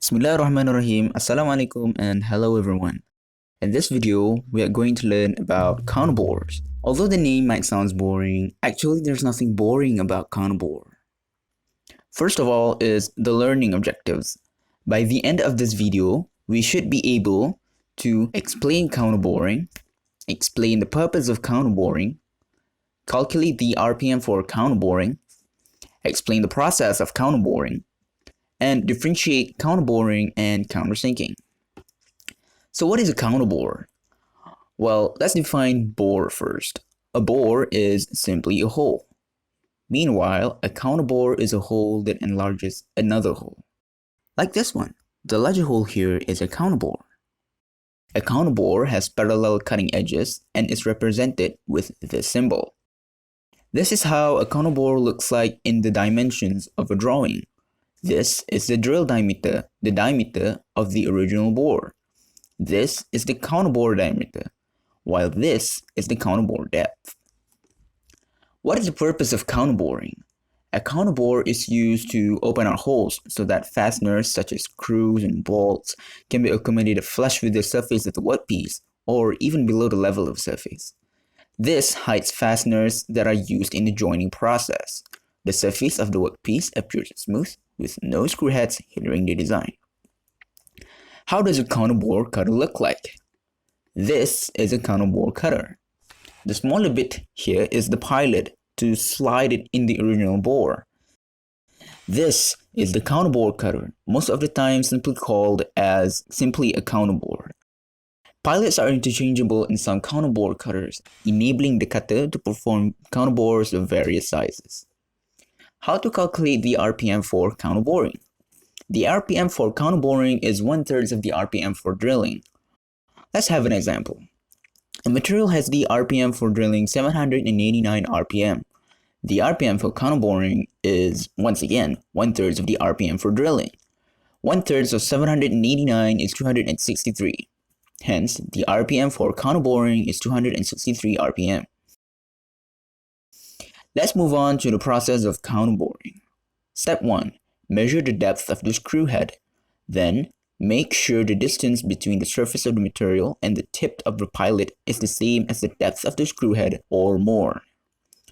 Bismillahirrahmanirrahim. Assalamualaikum and hello everyone. In this video, we are going to learn about counterbores. Although the name might sound boring, actually there's nothing boring about counterbore. First of all is the learning objectives. By the end of this video, we should be able to explain counterboring, explain the purpose of counterboring, calculate the RPM for counterboring, explain the process of counterboring, and differentiate counterboring and countersinking. So what is a counterbore? Well, let's define bore first. A bore is simply a hole. Meanwhile, a counterbore is a hole that enlarges another hole. Like this one. The larger hole here is a counterbore. A counterbore has parallel cutting edges and is represented with this symbol. This is how a counterbore looks like in the dimensions of a drawing. This is the drill diameter, the diameter of the original bore. This is the counterbore diameter, while this is the counterbore depth. What is the purpose of counterboring? A counterbore is used to open our holes so that fasteners such as screws and bolts can be accommodated flush with the surface of the workpiece or even below the level of surface. This hides fasteners that are used in the joining process. The surface of the workpiece appears smooth, with no screw heads hindering the design. How does a counterbore cutter look like? This is a counterbore cutter. The smaller bit here is the pilot to slide it in the original bore. This is the counterbore cutter, most of the time simply called as simply a counterbore. Pilots are interchangeable in some counterbore cutters, enabling the cutter to perform counterbores of various sizes. How to calculate the RPM for counterboring? The RPM for counterboring is 1/3 of the RPM for drilling. Let's have an example. A material has the RPM for drilling 789 RPM. The RPM for counterboring is, once again, 1/3 of the RPM for drilling. 1/3 of 789 is 263. Hence, the RPM for counterboring is 263 RPM. Let's move on to the process of counterboring. Step 1. Measure the depth of the screw head. Then, make sure the distance between the surface of the material and the tip of the pilot is the same as the depth of the screw head or more.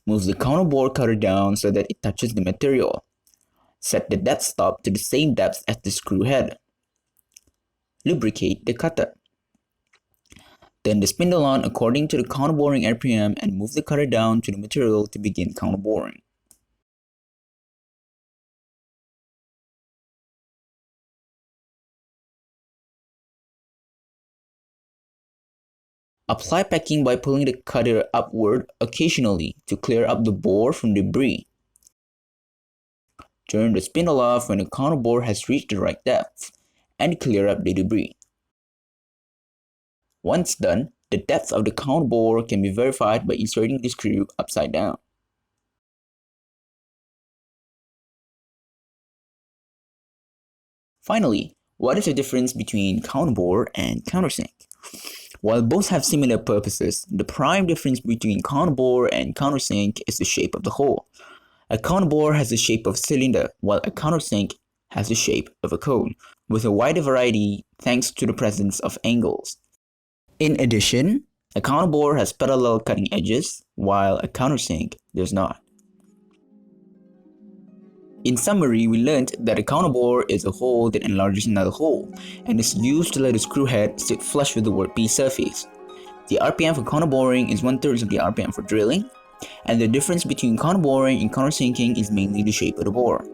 Move the counterbore cutter down so that it touches the material. Set the depth stop to the same depth as the screw head. Lubricate the cutter. Turn the spindle on according to the counterboring RPM and move the cutter down to the material to begin counterboring. Apply packing by pulling the cutter upward occasionally to clear up the bore from debris. Turn the spindle off when the counterbore has reached the right depth and clear up the debris. Once done, the depth of the counterbore can be verified by inserting the screw upside down. Finally, what is the difference between counterbore and countersink? While both have similar purposes, the prime difference between counterbore and countersink is the shape of the hole. A counterbore has the shape of a cylinder, while a countersink has the shape of a cone, with a wider variety thanks to the presence of angles. In addition, a counterbore has parallel cutting edges, while a countersink does not. In summary, we learned that a counterbore is a hole that enlarges another hole, and is used to let the screw head sit flush with the workpiece surface. The RPM for counterboring is 1/3 of the RPM for drilling, and the difference between counterboring and countersinking is mainly the shape of the bore.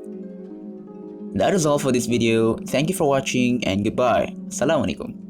That is all for this video. Thank you for watching and goodbye. Assalamualaikum.